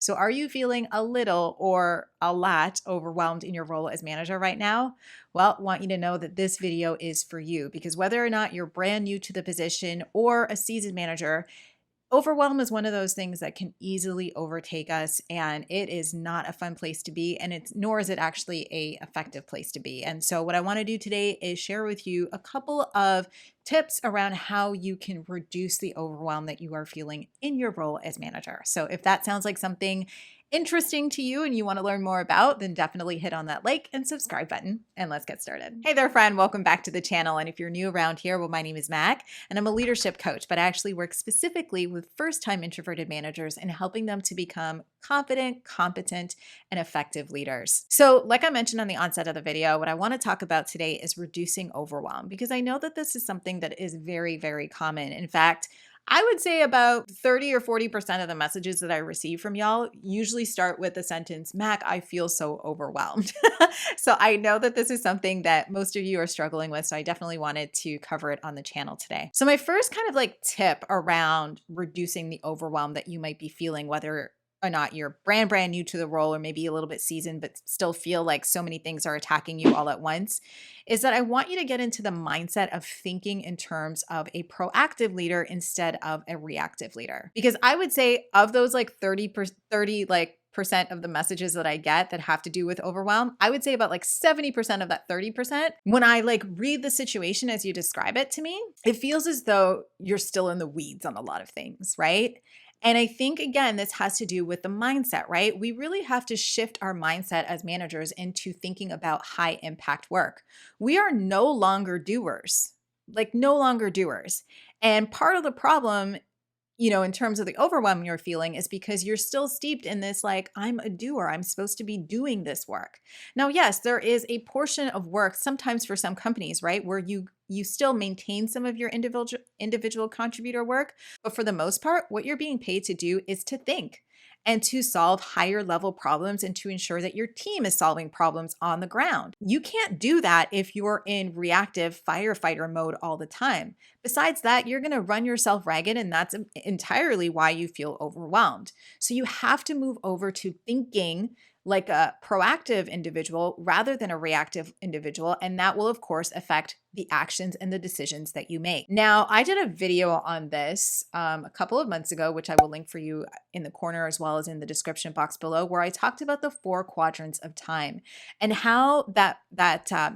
So are you feeling a little or a lot overwhelmed in your role as manager right now? Well, I want you to know that this video is for you because whether or not you're brand new to the position or a seasoned manager, overwhelm is one of those things that can easily overtake us, and it is not a fun place to be, and it's nor is it actually a effective place to be. And so what I want to do today is share with you a couple of tips around how you can reduce the overwhelm that you are feeling in your role as manager. So if that sounds like something interesting to you and you want to learn more about, then definitely hit on that like and subscribe button and let's get started. Hey there, friend. Welcome back to the channel. And if you're new around here, well, my name is Mac and I'm a leadership coach, but I actually work specifically with first-time introverted managers and helping them to become confident, competent, and effective leaders. So like I mentioned on the onset of the video, what I want to talk about today is reducing overwhelm because I know that this is something that is very, very common. In fact, I would say about 30 or 40% of the messages that I receive from y'all usually start with the sentence, Mac, I feel so overwhelmed. So I know that this is something that most of you are struggling with. So I definitely wanted to cover it on the channel today. So my first kind of like tip around reducing the overwhelm that you might be feeling, whether or not you're brand new to the role or maybe a little bit seasoned, but still feel like so many things are attacking you all at once, is that I want you to get into the mindset of thinking in terms of a proactive leader instead of a reactive leader. Because I would say of those like 30 like percent of the messages that I get that have to do with overwhelm, I would say about like 70% of that 30%, when I like read the situation as you describe it to me, it feels as though you're still in the weeds on a lot of things, right? And I think, again, this has to do with the mindset, right? We really have to shift our mindset as managers into thinking about high impact work. We are no longer doers, like no longer doers. And part of the problem, in terms of the overwhelm you're feeling is because you're still steeped in this, like, I'm a doer. I'm supposed to be doing this work. Now, yes, there is a portion of work sometimes for some companies, right, where you still maintain some of your individual contributor work, but for the most part, what you're being paid to do is to think and to solve higher level problems and to ensure that your team is solving problems on the ground. You can't do that if you're in reactive firefighter mode all the time. Besides that, you're going to run yourself ragged, and that's entirely why you feel overwhelmed. So you have to move over to thinking like a proactive individual rather than a reactive individual. And that will, of course, affect the actions and the decisions that you make. Now, I did a video on this a couple of months ago, which I will link for you in the corner as well as in the description box below, where I talked about the 4 quadrants of time and how that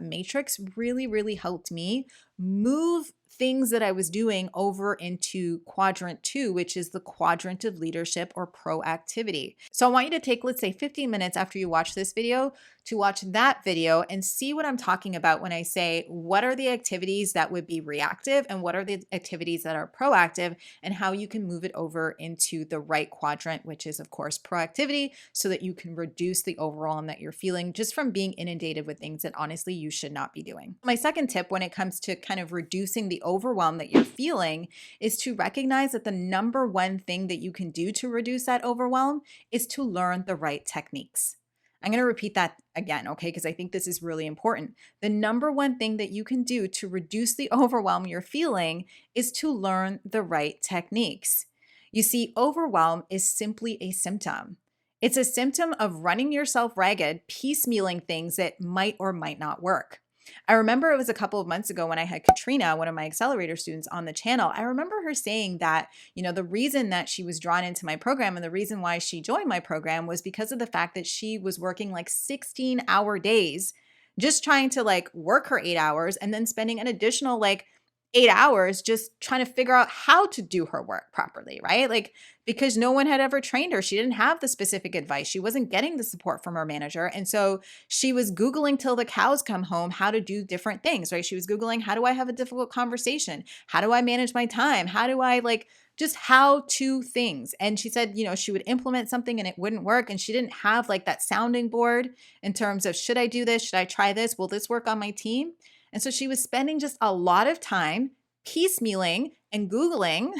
matrix really, really helped me move things that I was doing over into quadrant 2, which is the quadrant of leadership or proactivity. So I want you to take, let's say, 15 minutes after you watch this video to watch that video and see what I'm talking about when I say, what are the activities that would be reactive and what are the activities that are proactive, and how you can move it over into the right quadrant, which is, of course, proactivity, so that you can reduce the overwhelm that you're feeling just from being inundated with things that honestly you should not be doing. My second tip when it comes to kind of reducing the overwhelm that you're feeling is to recognize that the number one thing that you can do to reduce that overwhelm is to learn the right techniques. I'm going to repeat that again, okay, because I think this is really important. The number one thing that you can do to reduce the overwhelm you're feeling is to learn the right techniques. You see, overwhelm is simply a symptom. It's a symptom of running yourself ragged, piecemealing things that might or might not work. I remember it was a couple of months ago when I had Katrina, one of my accelerator students, on the channel. I remember her saying that, the reason that she was drawn into my program and the reason why she joined my program was because of the fact that she was working like 16-hour days, just trying to like work her 8 hours and then spending an additional like 8 hours just trying to figure out how to do her work properly, right? Like, because no one had ever trained her. She didn't have the specific advice. She wasn't getting the support from her manager. And so she was Googling till the cows come home how to do different things, right? She was Googling, how do I have a difficult conversation? How do I manage my time? How do I just how to things? And she said, she would implement something and it wouldn't work. And she didn't have like that sounding board in terms of, should I do this? Should I try this? Will this work on my team? And so she was spending just a lot of time piecemealing and Googling,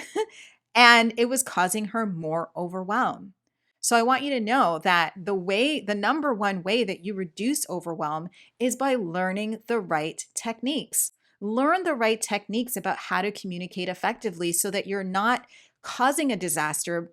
and it was causing her more overwhelm. So I want you to know that the number one way that you reduce overwhelm is by learning the right techniques. Learn the right techniques about how to communicate effectively so that you're not causing a disaster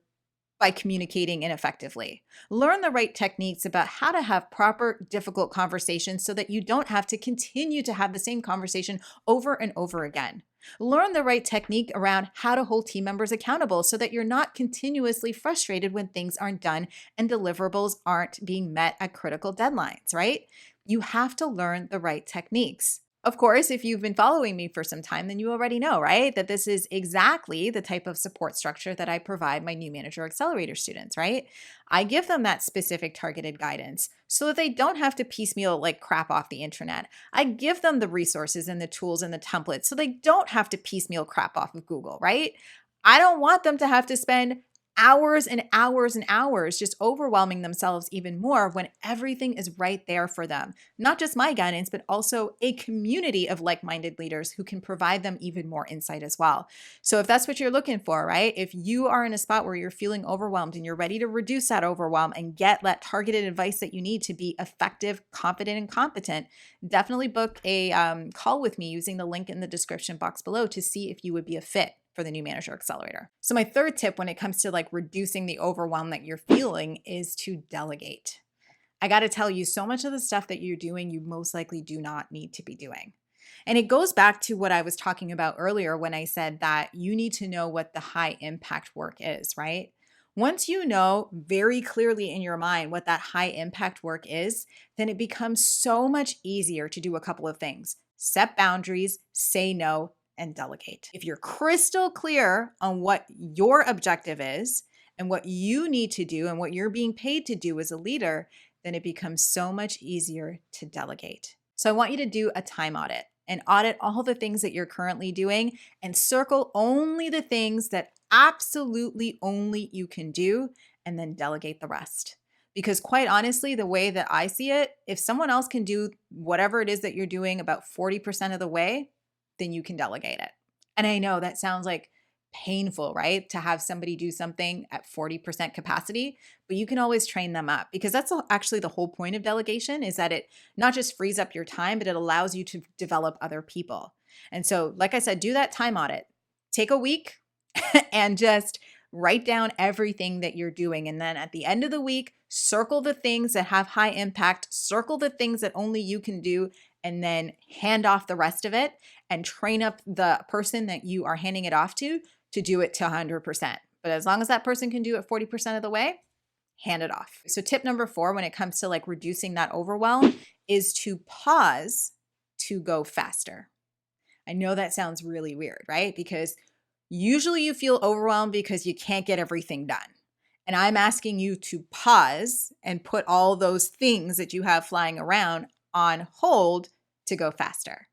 by communicating ineffectively. Learn the right techniques about how to have proper, difficult conversations so that you don't have to continue to have the same conversation over and over again. Learn the right technique around how to hold team members accountable so that you're not continuously frustrated when things aren't done and deliverables aren't being met at critical deadlines, right? You have to learn the right techniques. Of course, if you've been following me for some time, then you already know, right? That this is exactly the type of support structure that I provide my new manager accelerator students, right? I give them that specific targeted guidance so that they don't have to piecemeal like crap off the internet. I give them the resources and the tools and the templates so they don't have to piecemeal crap off of Google, right? I don't want them to have to spend hours and hours and hours just overwhelming themselves even more when everything is right there for them. Not just my guidance, but also a community of like-minded leaders who can provide them even more insight as well. So if that's what you're looking for, right? If you are in a spot where you're feeling overwhelmed and you're ready to reduce that overwhelm and get that targeted advice that you need to be effective, confident, and competent, definitely book a call with me using the link in the description box below to see if you would be a fit for the new manager accelerator. So my third tip when it comes to like reducing the overwhelm that you're feeling is to delegate. I got to tell you, so much of the stuff that you're doing, you most likely do not need to be doing. And it goes back to what I was talking about earlier when I said that you need to know what the high impact work is, right? Once you know very clearly in your mind what that high impact work is, then it becomes so much easier to do a couple of things. Set boundaries, say no, and delegate. If you're crystal clear on what your objective is and what you need to do and what you're being paid to do as a leader, then it becomes so much easier to delegate. So I want you to do a time audit and audit all the things that you're currently doing and circle only the things that absolutely only you can do and then delegate the rest. Because quite honestly, the way that I see it, if someone else can do whatever it is that you're doing about 40% of the way, then you can delegate it. And I know that sounds like painful, right? To have somebody do something at 40% capacity, but you can always train them up because that's actually the whole point of delegation is that it not just frees up your time, but it allows you to develop other people. And so, like I said, do that time audit. Take a week and just write down everything that you're doing. And then at the end of the week, circle the things that have high impact, circle the things that only you can do, and then hand off the rest of it and train up the person that you are handing it off to do it to 100%. But as long as that person can do it 40% of the way, hand it off. So tip number 4, when it comes to like reducing that overwhelm, is to pause to go faster. I know that sounds really weird, right? Because usually you feel overwhelmed because you can't get everything done. And I'm asking you to pause and put all those things that you have flying around on hold to go faster.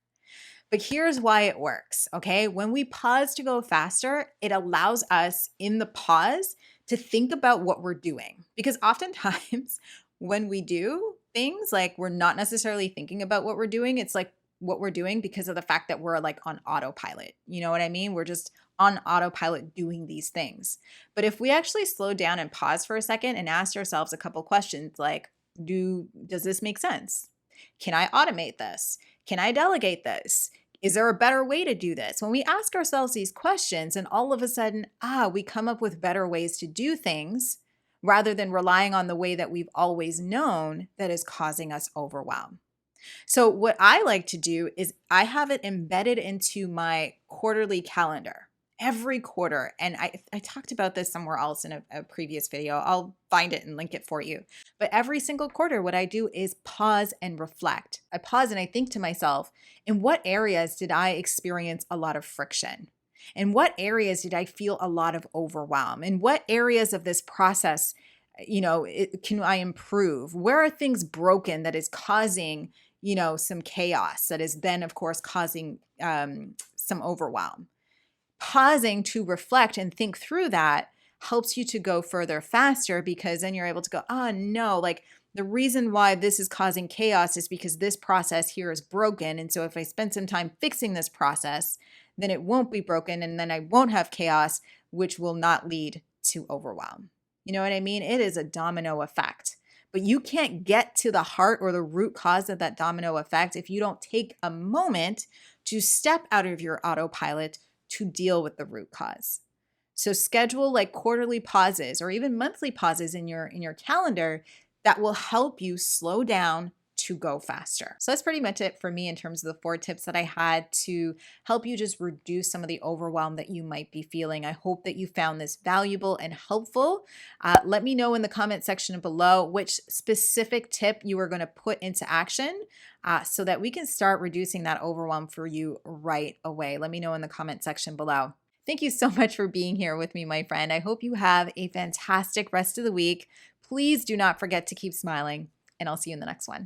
But here's why it works, okay? When we pause to go faster, it allows us in the pause to think about what we're doing. Because oftentimes when we do things, like we're not necessarily thinking about what we're doing. It's like what we're doing because of the fact that we're like on autopilot. You know what I mean? We're just on autopilot doing these things. But if we actually slow down and pause for a second and ask ourselves a couple questions like, does this make sense? Can I automate this? Can I delegate this? Is there a better way to do this? When we ask ourselves these questions and all of a sudden, we come up with better ways to do things rather than relying on the way that we've always known that is causing us overwhelm. So what I like to do is I have it embedded into my quarterly calendar every quarter. And I talked about this somewhere else in a previous video. I'll find it and link it for you. But every single quarter, what I do is pause and reflect. I pause and I think to myself, in what areas did I experience a lot of friction? In what areas did I feel a lot of overwhelm? In what areas of this process, can I improve? Where are things broken that is causing, some chaos that is then, of course, causing some overwhelm? Pausing to reflect and think through that helps you to go further faster because then you're able to go, no, like the reason why this is causing chaos is because this process here is broken. And so if I spend some time fixing this process, then it won't be broken and then I won't have chaos, which will not lead to overwhelm. You know what I mean? It is a domino effect. But you can't get to the heart or the root cause of that domino effect if you don't take a moment to step out of your autopilot to deal with the root cause. So schedule like quarterly pauses or even monthly pauses in your calendar that will help you slow down to go faster. So that's pretty much it for me in terms of the 4 tips that I had to help you just reduce some of the overwhelm that you might be feeling. I hope that you found this valuable and helpful. Let me know in the comment section below which specific tip you are going to put into action so that we can start reducing that overwhelm for you right away. Let me know in the comment section below. Thank you so much for being here with me, my friend. I hope you have a fantastic rest of the week. Please do not forget to keep smiling, and I'll see you in the next one.